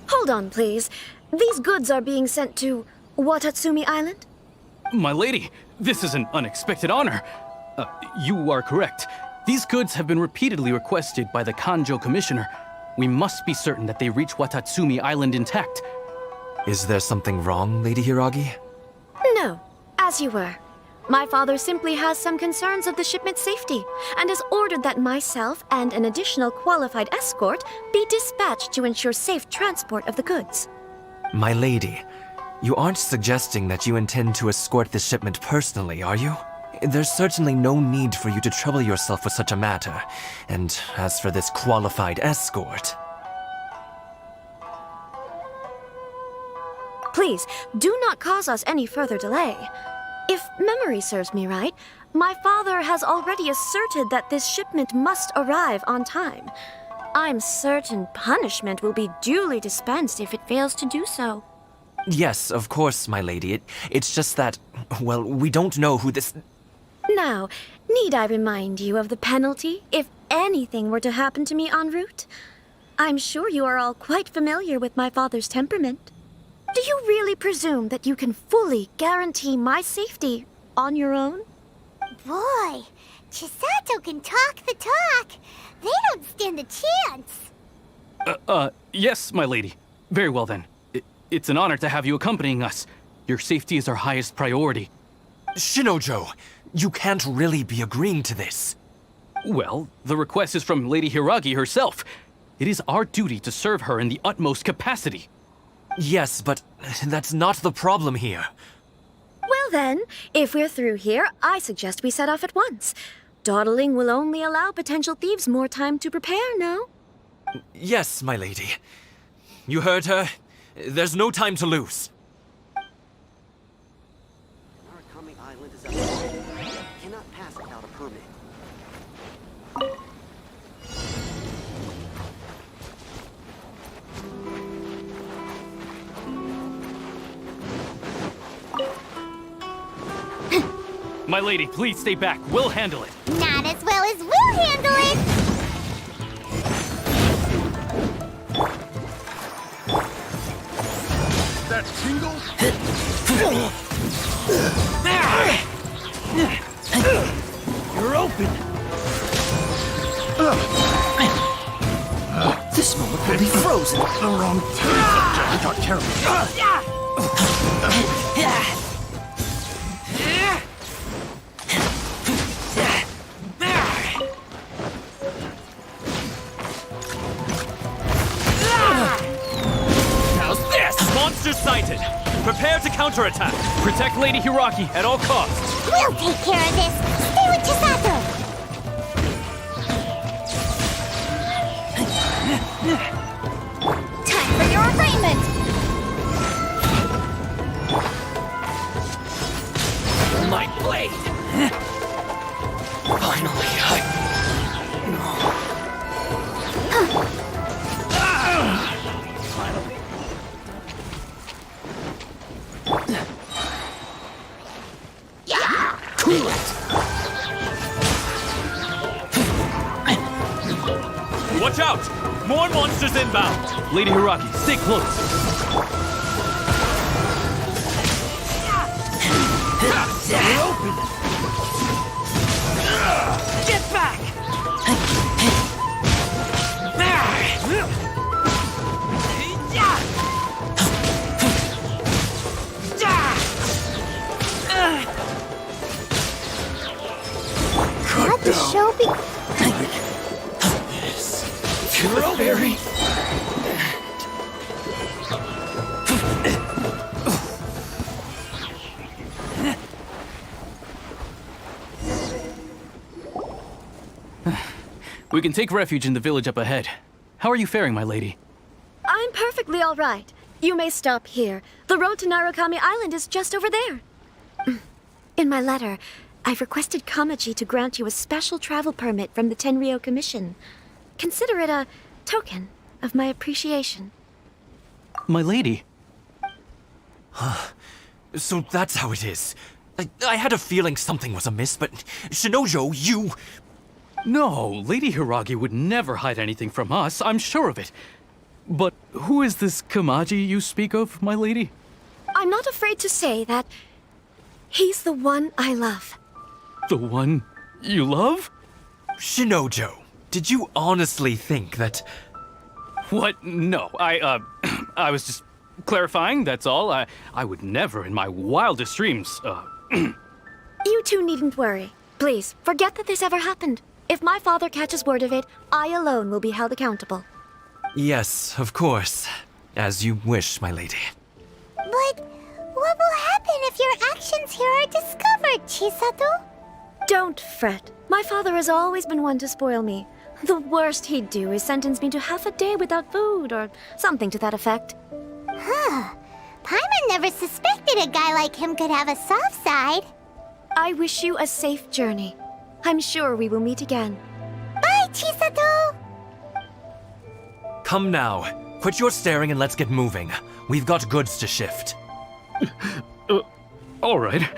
Hold on, please. These goods are being sent to Watatsumi Island? My lady, this is an unexpected honor. You are correct. These goods have been repeatedly requested by the Kanjo Commissioner. We must be certain that they reach Watatsumi Island intact. Is there something wrong, Lady Hiragi? No, as you were. My father simply has some concerns of the shipment's safety, and has ordered that myself and an additional qualified escort be dispatched to ensure safe transport of the goods. My lady, you aren't suggesting that you intend to escort this shipment personally, are you? There's certainly no need for you to trouble yourself with such a matter. And as for this qualified escort... Please, do not cause us any further delay. If memory serves me right, my father has already asserted that this shipment must arrive on time. I'm certain punishment will be duly dispensed if it fails to do so. Yes, of course, my lady. It's just that, well, we don't know who this... Now, need I remind you of the penalty if anything were to happen to me en route? I'm sure you are all quite familiar with my father's temperament. Do you really presume that you can fully guarantee my safety on your own? Boy, Chisato can talk the talk. They don't stand a chance. Yes, my lady. Very well then. It's an honor to have you accompanying us. Your safety is our highest priority. Shinojo, you can't really be agreeing to this. Well, the request is from Lady Hiragi herself. It is our duty to serve her in the utmost capacity. Yes, but that's not the problem here. Well then, if we're through here, I suggest we set off at once. Dawdling will only allow potential thieves more time to prepare, no? Yes, my lady. You heard her. There's no time to lose. Narukami Island is up there. Cannot pass without a permit. My lady, please stay back. We'll handle it. Not as well as we'll handle it. That tingle? You're open. This moment will be frozen. The wrong time. I got careful. Monster sighted! Prepare to counterattack! Protect Lady Hiragi at all costs! We'll take care of this. Stay with Chisato. Time for your arraignment. My blade! Finally, Watch out! More monsters inbound! Lady Hiragi, stay close. You're open! Get back! Let the show be. You're open! We can take refuge in the village up ahead. How are you faring, my lady? I'm perfectly all right. You may stop here. The road to Narukami Island is just over there. In my letter, I've requested Kamaji to grant you a special travel permit from the Tenryou Commission. Consider it a token of my appreciation. My lady. So that's how it is. I had a feeling something was amiss, but Shinojo, you... No, Lady Hiragi would never hide anything from us, I'm sure of it. But who is this Kamaji you speak of, my lady? I'm not afraid to say that he's the one I love. The one you love? Shinojo, did you honestly think that... What? No, I was just clarifying, that's all. I would never in my wildest dreams, You two needn't worry. Please, forget that this ever happened. If my father catches word of it, I alone will be held accountable. Yes, of course. As you wish, my lady. But what will happen if your actions here are discovered, Chisato? Don't fret. My father has always been one to spoil me. The worst he'd do is sentence me to half a day without food, or something to that effect. Huh. Paimon never suspected a guy like him could have a soft side. I wish you a safe journey. I'm sure we will meet again. Bye, Chisato! Come now. Quit your staring and let's get moving. We've got goods to shift. All right.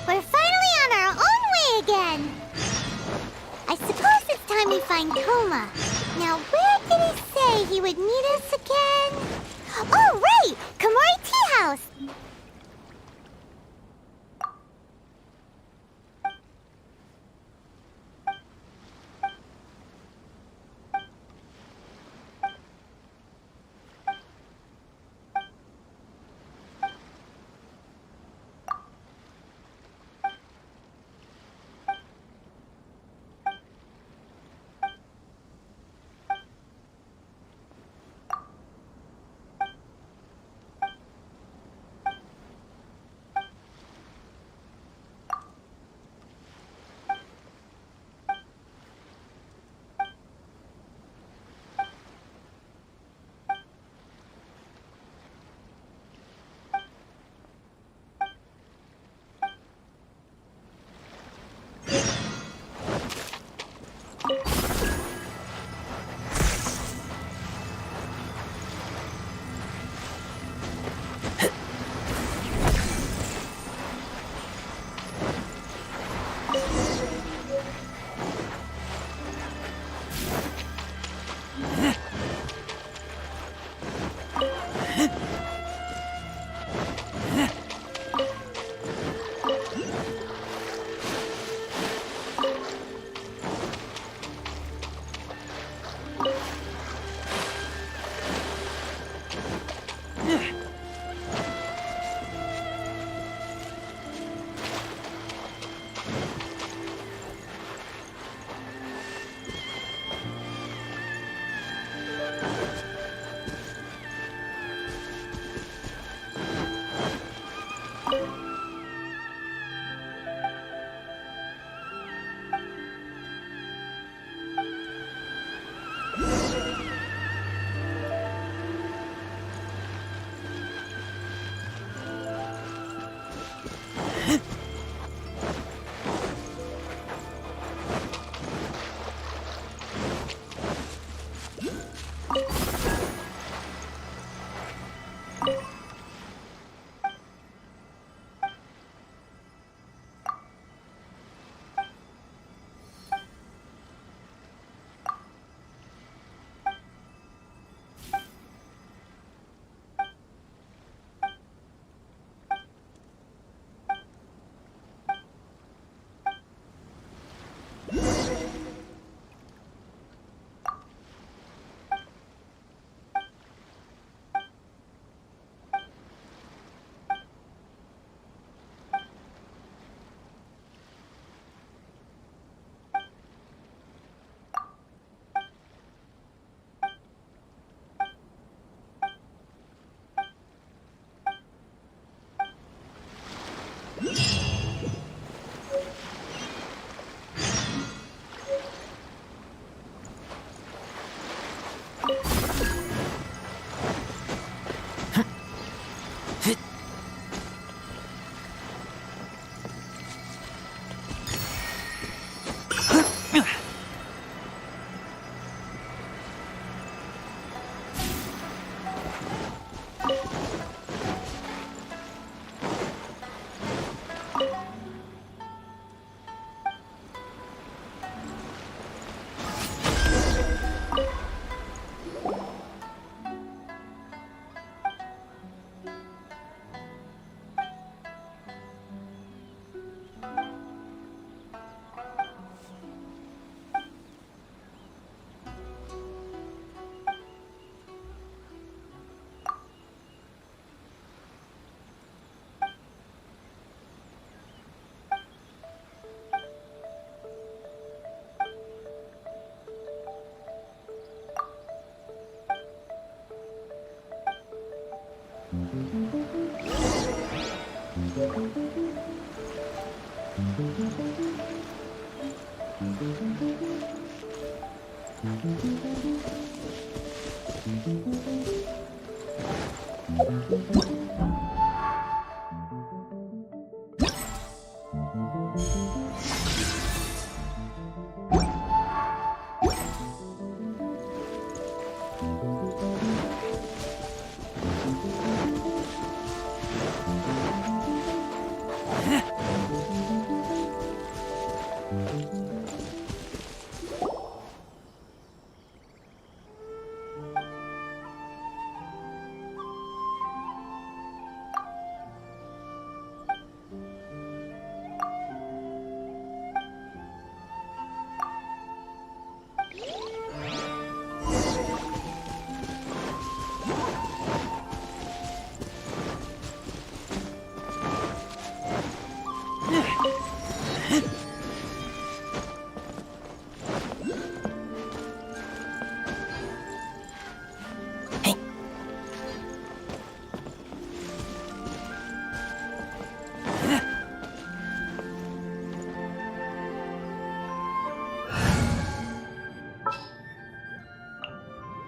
We're finally on our own way again. I suppose it's time we find Kuma. Now, where did he say he would meet us again? Oh, right! Komori Tea House!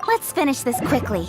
Let's finish this quickly.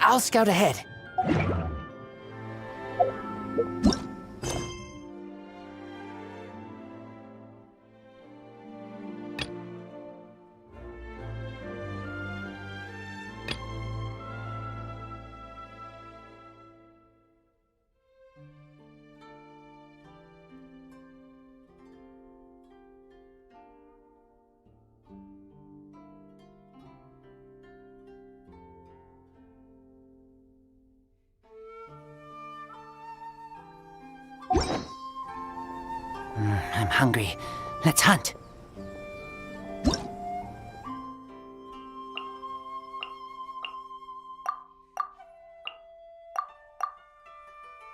I'll scout ahead. I'm hungry. Let's hunt.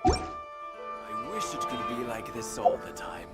I wish it could be like this all the time.